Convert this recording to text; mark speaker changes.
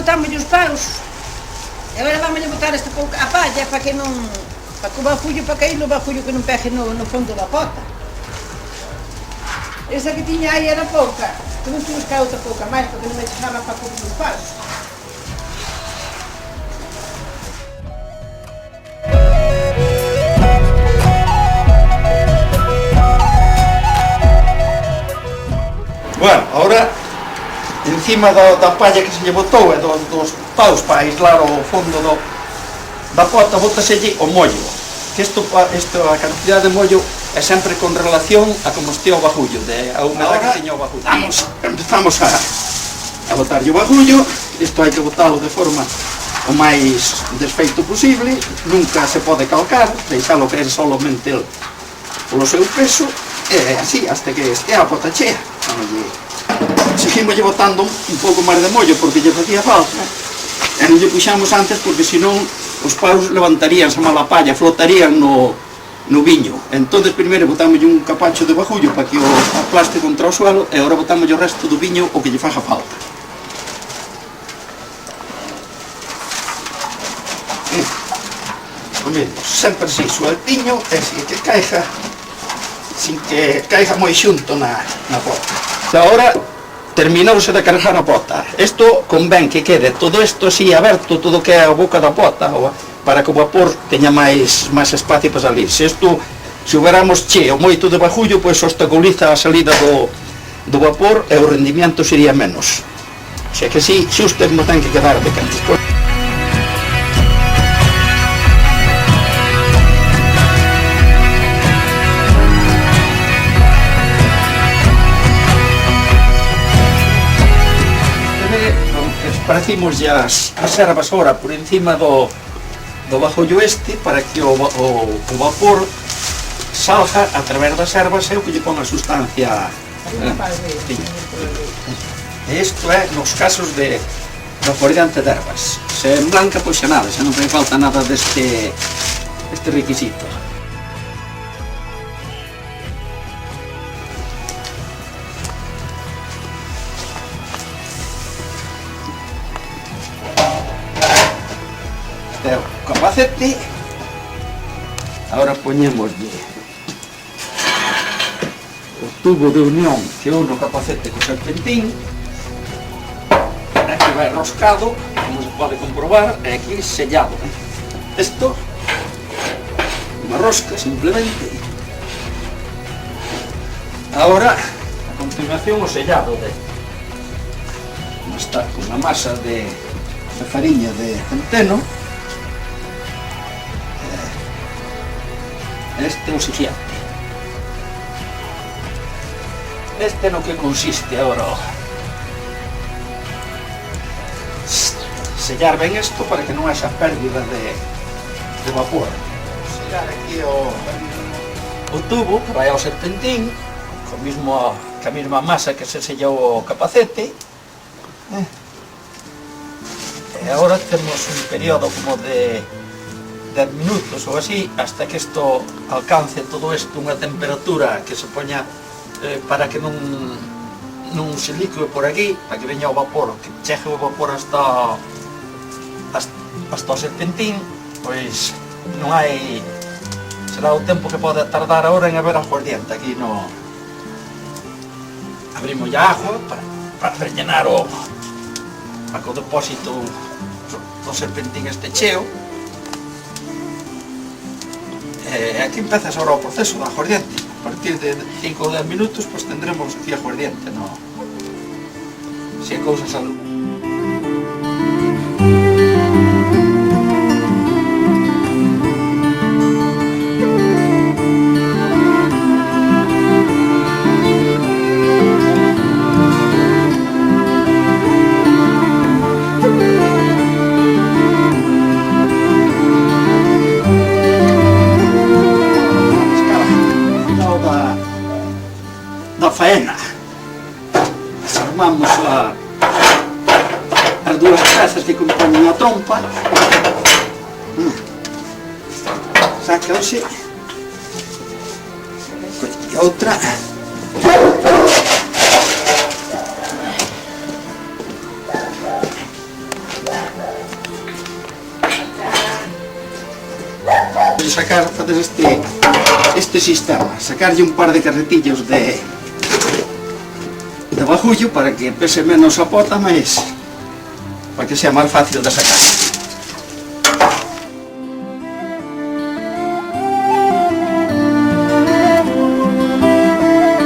Speaker 1: botamos os paus. E agora vamos botar esta pouca a palla para que non... para que o bafullo, para cair o bafullo que non pegue no fondo da pota. Esa que tiña aí era pouca. Temos que buscar outra pouca máis, porque non me chegaba para comer os paus.
Speaker 2: Bueno, ahora encima da palla que se lle botou e dos paus para aislar o fondo da pota, botaselle o mollo. Que isto, a cantidad de mollo é sempre con relación a como estea o bagullo, a humedade que teña o bagullo. Empezamos a botarlle o bagullo. Isto hai que botalo de forma o máis desfeito posible, nunca se pode calcar, deixalo caer solamente polo seu peso, e así, hasta que estea a pota chea. Seguimos botando un pouco máis de mollo porque lle facía falta, e non lle puxamos antes porque senón os paus levantaríanse a mala palla, flotarían no viño. Entonces primeiro botamos un capacho de bagullo para que o aplaste contra o suelo, e agora botamos o resto do viño o que lle faga falta. Sempre así, sueltiño, e sin que caiga moi xunto na pota. Agora terminouse de cargar a pota. Isto convén que quede todo isto así aberto, todo que é a boca da pota, para que o vapor teña máis espacio para salir. Se huberamos cheo moito de bagullo, pois obstaculiza a salida do vapor e o rendimiento sería menos. Xa que si, xusto non ten que quedar de cantos. Esparcimos as ervas ahora por encima do bagullo este para que o vapor salga a través das ervas e o que lle pon a sustancia. Isto é nos casos de aguardiente de ervas. Se en blanca, pois xa nada, xa non fai falta nada deste requisito. O capacete, agora poñemoslle o tubo de unión que une o capacete co serpentín, aquí vai roscado, como se pode comprobar, e aquí sellado. Isto, unha rosca simplemente. Agora, a continuación, o sellado está con unha masa de fariña de centeno. Este é o siguiente. Este no que consiste agora. Sellar ben isto para que non haxa pérdida de vapor. Sellar aquí o tubo que vai ao serpentín, ca mesma masa que se sellou o capacete. E agora temos un período como de 10 minutos ou así, hasta que isto alcance todo isto unha temperatura que se poña para que non se lique por aquí, para que veña o vapor, que chegue o vapor hasta o serpentín, pois non hai... será o tempo que pode tardar agora en haber aguardiente aquí no... Abrimos a agua para rellenar para que o depósito do serpentín este cheo. Aquí empezas ahora o proceso da aguardiente. A partir de 5 ou 10 minutos, pues tendremos aquí aguardiente, no? Si a cousa sale. Da faena. Desarmamos as dúas pezas que compoñen a trompa. Sácase. E outra. sabedes este sistema, sacarlle un par de carretillos de bajullo para que pese menos a pota, mas para que sea máis fácil de sacar.